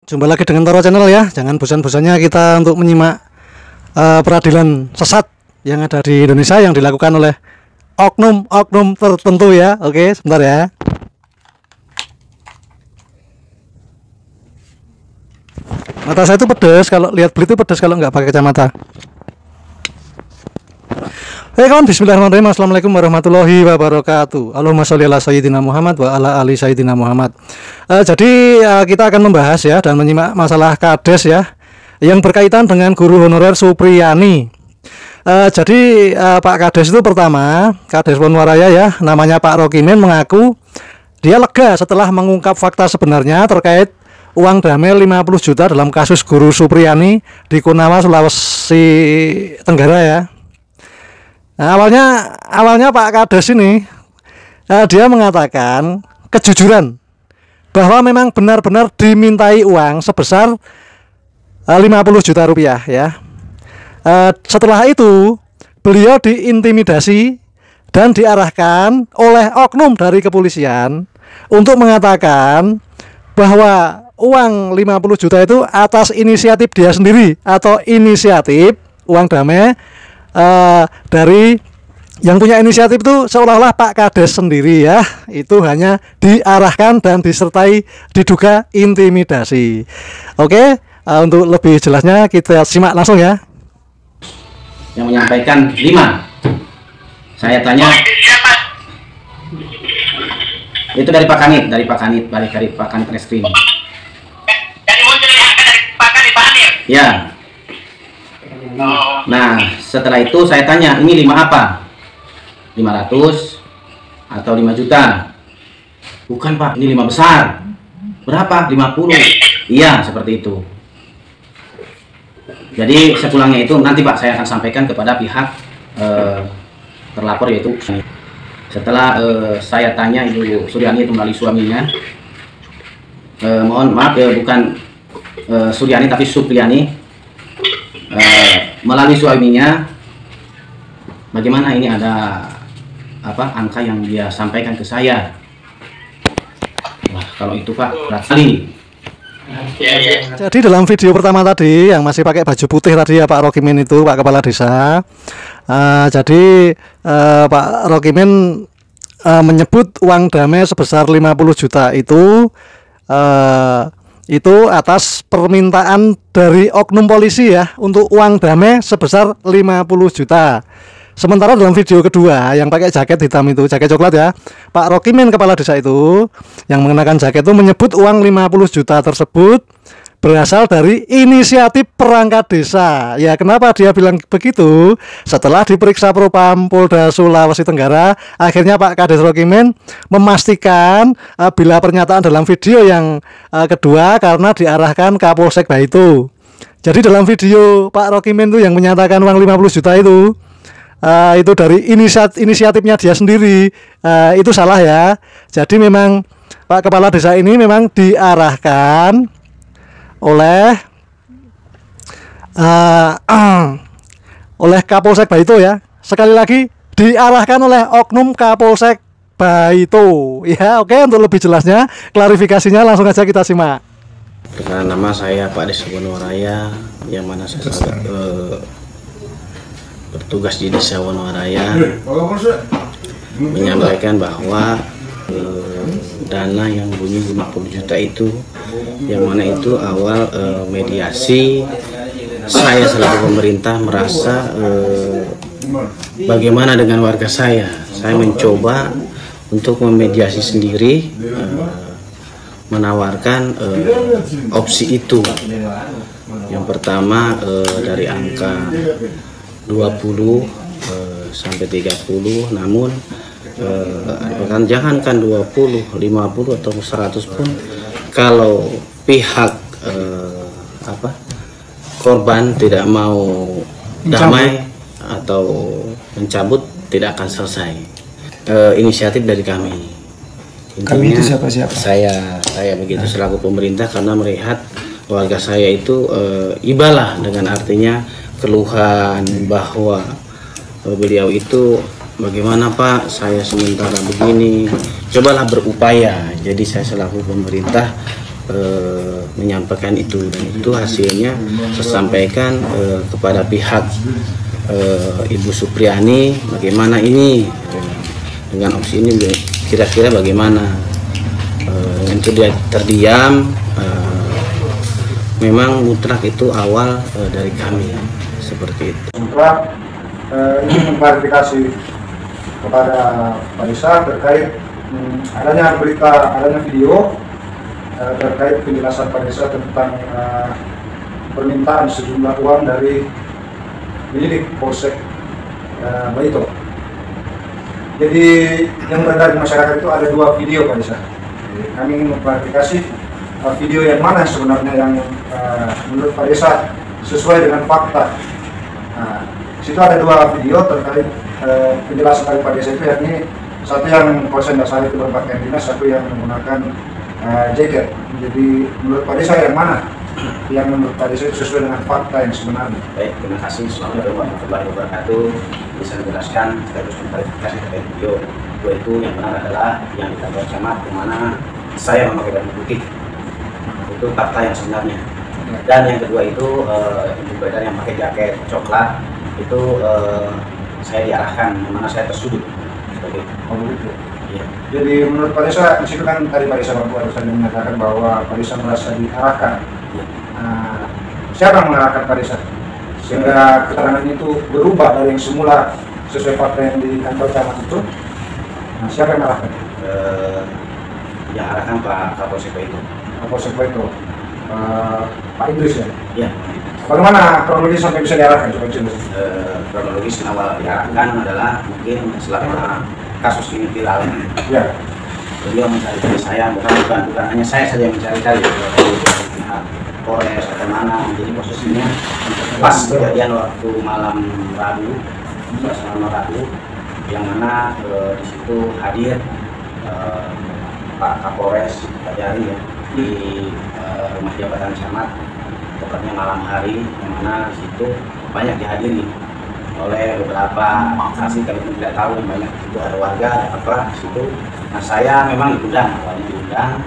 Jumpa lagi dengan Toro Channel ya. Jangan bosan-bosannya kita untuk menyimak peradilan sesat yang ada di Indonesia yang dilakukan oleh oknum-oknum tertentu ya. Oke, sebentar ya. Mata saya itu pedas, kalau lihat belit itu pedas kalau nggak pakai kacamata. Kawan, bismillahirrahmanirrahim. Assalamualaikum warahmatullahi wabarakatuh. Allahumma sholli ala sayyidina Muhammad wa ala ali sayyidina Muhammad. Jadi kita akan membahas ya dan menyimak masalah kades ya yang berkaitan dengan guru honorer Supriyani. Jadi Pak Kades itu pertama, Kades Wonowaraya ya, namanya Pak Rokimin, mengaku dia lega setelah mengungkap fakta sebenarnya terkait uang damai 50 juta dalam kasus guru Supriyani di Kunawa, Sulawesi Tenggara ya. Nah, awalnya Pak Kades ini dia mengatakan kejujuran bahwa memang benar-benar dimintai uang sebesar 50 juta rupiah ya. Setelah itu beliau diintimidasi dan diarahkan oleh oknum dari kepolisian untuk mengatakan bahwa uang 50 juta itu atas inisiatif dia sendiri atau inisiatif uang damai dari yang punya inisiatif itu seolah-olah Pak Kades sendiri ya. Itu hanya diarahkan dan disertai diduga intimidasi. Oke, untuk lebih jelasnya kita simak langsung ya. Yang menyampaikan 5. Saya tanya. Itu dari Pak Kanit, balik dari Pak Kanit Reskrim. Jadi muncul dari Pak Kanit, Pak Anir. Ya. Nah, setelah itu saya tanya, ini 5 apa? 500 atau 5 juta? Bukan Pak, ini 5 besar. Berapa? 50. Iya, seperti itu. Jadi sepulangnya itu nanti Pak saya akan sampaikan kepada pihak terlapor yaitu setelah saya tanya Ibu Suryani itu melalui suaminya. Mohon maaf ya, bukan Suryani tapi Supriyani. Melalui suaminya, bagaimana ini ada angka yang dia sampaikan ke saya. Wah, kalau itu Pak berat sekali. Jadi dalam video pertama tadi yang masih pakai baju putih tadi ya Pak Rokimin itu, Pak Kepala Desa. Jadi Pak Rokimin menyebut uang damai sebesar 50 juta itu atas permintaan dari oknum polisi ya untuk uang damai sebesar 50 juta. Sementara dalam video kedua yang pakai jaket hitam itu, jaket coklat ya, Pak Rokimin Kepala Desa itu yang mengenakan jaket itu menyebut uang 50 juta tersebut berasal dari inisiatif perangkat desa. Ya, kenapa dia bilang begitu? Setelah diperiksa Propam Polda Sulawesi Tenggara, akhirnya Pak Kades Rokimin memastikan bila pernyataan dalam video yang kedua karena diarahkan Kapolsek Baitu. Jadi dalam video Pak Rokimin itu yang menyatakan uang 50 juta itu dari inisiatifnya dia sendiri, itu salah ya. Jadi memang Pak Kepala Desa ini memang diarahkan oleh Kapolsek Baitu ya. Sekali lagi diarahkan oleh oknum Kapolsek Baitu ya. Oke, untuk lebih jelasnya klarifikasinya langsung aja kita simak. Karena nama saya Pak Des Wonowaraya, yang mana saya bertugas di Desa Wonowaraya, menyampaikan bahwa dana yang bunyi 50 juta itu, yang mana itu awal mediasi saya selaku pemerintah merasa bagaimana dengan warga saya mencoba untuk memediasi sendiri, menawarkan opsi itu. Yang pertama dari angka 20 sampai 30, namun jangankan 20, 50 atau 100 pun, kalau pihak korban tidak mau damai atau mencabut, tidak akan selesai. Inisiatif dari kami. Intinya, kami itu siapa? Saya begitu selaku pemerintah, karena melihat warga saya itu ibalah, dengan artinya keluhan bahwa beliau itu, bagaimana Pak, saya sementara begini, cobalah berupaya. Jadi saya selaku pemerintah menyampaikan itu, dan itu hasilnya saya sampaikan kepada pihak Ibu Supriani, bagaimana ini dengan opsi ini, kira-kira bagaimana. Dengan itu dia terdiam. Memang mutlak itu awal dari kami seperti itu. Setelah ingin mengklarifikasi kepada Pak Desa terkait adanya video terkait penjelasan Pak Desa tentang permintaan sejumlah uang dari penyidik Polsek Baito. Jadi yang beredar di masyarakat itu ada 2 video Pak Desa. Kami ingin mengklarifikasi video yang mana sebenarnya yang menurut Pak Desa sesuai dengan fakta. Nah, situ ada 2 video terkait penjelasan dari Pak Desa itu, yakni satu yang Polsek Dasar itu berpakaian dinas, satu yang menggunakan jaket. Jadi menurut Pak Desa yang mana yang menurut Pak Desa itu sesuai dengan fakta yang sebenarnya? Baik, terima kasih. Assalamualaikum warahmatullahi wabarakatuh. Bisa menjelaskan sekaligus mengklarifikasi terkait video itu yang benar adalah yang di kantor camat, di mana saya memakai baju putih. Itu fakta yang sebenarnya. Dan yang kedua itu ibu beredar yang pakai jaket coklat itu saya diarahkan, yang mana saya tersudut seperti itu. Oh begitu. Iya. Jadi menurut Pak Desa, di situ kan tadi Pak Desa barusan menyatakan bahwa Pak Desa merasa diarahkan. Iya. Nah, siapa yang mengarahkan Pak Desa? Sehingga keterangan itu berubah dari yang semula sesuai fakta yang di kantor camat itu. Nah, siapa yang mengarahkan? Yang arahkan Pak Kapolsek itu. Kapolsek itu Pak Idris ya? Iya. Bagaimana kronologis sampai bisa diarahkan? Coba jelaskan. Kronologis awal diarahkan adalah mungkin selama kasus ini viral. Ya. Beliau mencari saya, bukan hanya saya saja yang mencari-cari, dari pihak Polres atau mana. Jadi posisinya pas kejadian waktu malam Rabu, yang mana di situ hadir Pak Kapolres Pak Jari ya, di rumah jabatan camat, tepatnya malam hari, yang mana di situ banyak dihadiri oleh beberapa saksi. Kami pun tidak tahu, yang banyak itu ada warga, ada apa di situ. Nah, saya memang awalnya diundang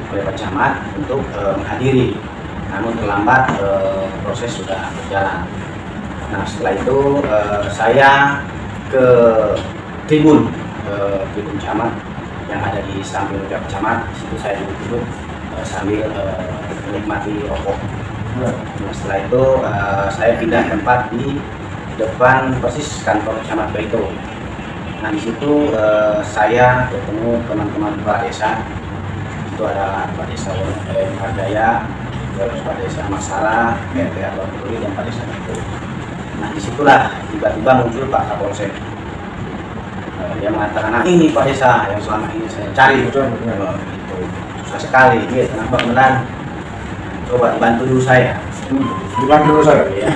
oleh Pak Camat untuk menghadiri, namun terlambat, proses sudah berjalan. Nah, setelah itu saya ke tribun camat yang ada di samping Pak Camat. Di situ saya duduk sambil menikmati rokok. Nah, setelah itu saya pindah tempat di depan persis kantor camat Baito. Nah, di situ saya ketemu teman-teman Pak Desa. Itu ada Pak Desa Hardaya, terus Pak Desa Masara, RT Abang Peduli, dan Pak Desa Baito. Nah, disitulah tiba-tiba muncul Pak Kapolsek. Dia mengatakan, nah ini Pak Desa yang selama ini saya cari. Itu susah sekali, dia kenapa benar? Coba dibantu dulu saya. Dibantu dulu saya. Ya,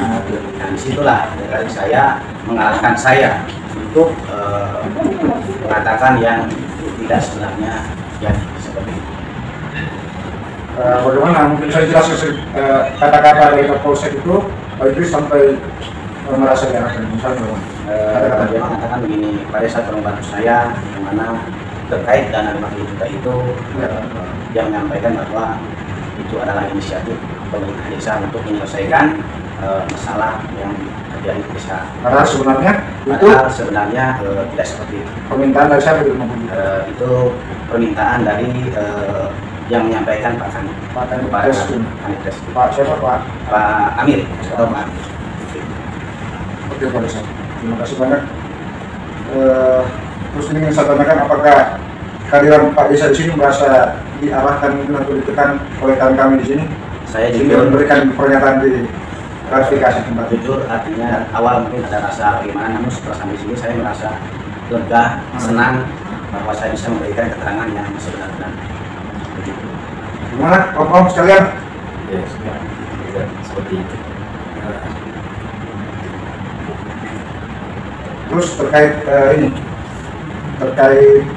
nah disitulah dari saya mengalahkan saya untuk mengatakan yang tidak sebenarnya jadi seperti itu. Bagaimana mungkin saya jelaskan kata-kata dari Kapolsek itu, Pak Idris sampai merasa diarahkan, misalnya Dia mengatakan begini, Pak Desa tolong bantu saya, yang mana terkait dana 50 juta itu, dia menyampaikan bahwa itu adalah inisiatif pemerintah desa untuk menyelesaikan masalah yang terjadi di desa. Karena sebenarnya itu tidak seperti itu. permintaan dari siapa itu? Itu permintaan dari yang menyampaikan Pak Kanit. Pak Kanit. Pak siapa Pak? Pak Amir atau Pak Amir. Oke Pak Desa, terima kasih banyak. Terus ini saya tanyakan, apakah kehadiran Pak Desa di sini merasa diarahkan atau ditekan oleh kawan kami di sini? Saya juga memberikan pernyataan di klarifikasi tempat. Jujur, artinya awal mungkin ada rasa bagaimana, namun setelah sampai sini saya merasa lega, senang bahwa saya bisa memberikan keterangan yang sebenar-benarnya. Gimana, om sekalian? Ya, seperti itu. Terus terkait ini, terkait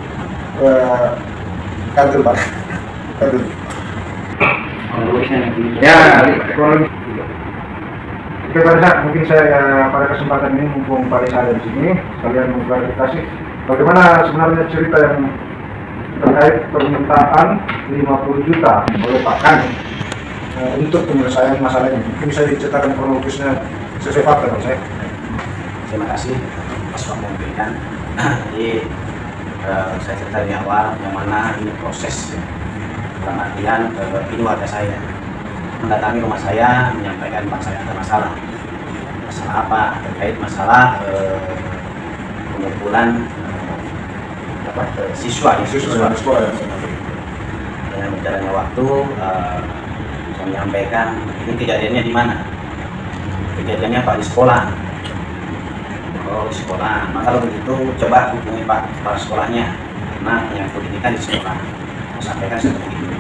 kantor Pak, kantor. Ya, oke Pak Desa, mungkin saya pada kesempatan ini mumpung Pak Desa ada di sini, sekalian mengklarifikasi bagaimana sebenarnya cerita yang terkait permintaan 50 juta oleh Pak Kani untuk penyelesaian masalah ini. Mungkin bisa diceritakan kronologisnya sesuai fakta, Pak saya. Terima kasih Mas Pak memberikan. Jadi saya cerita di awal yang mana ini proses dalam artian ini warga saya mendatangi rumah saya menyampaikan Pak saya ada masalah apa terkait masalah pengumpulan siswa dengan berjalannya waktu saya menyampaikan ini kejadiannya di mana, kejadiannya Pak di sekolah. Oh, di sekolah. Maka kalau begitu coba hubungi Pak kepala sekolahnya karena yang pendidikan di sekolah. Saya sampaikan seperti itu.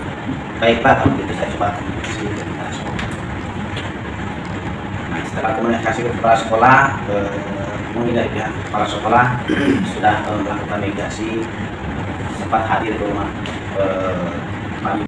Baik Pak, kalau begitu saya coba komunikasi ke kepala sekolah. Nah, setelah komunikasi ke kepala sekolah, mungkin dari pihak kepala sekolah sudah melakukan mediasi, sempat hadir ke rumah Pak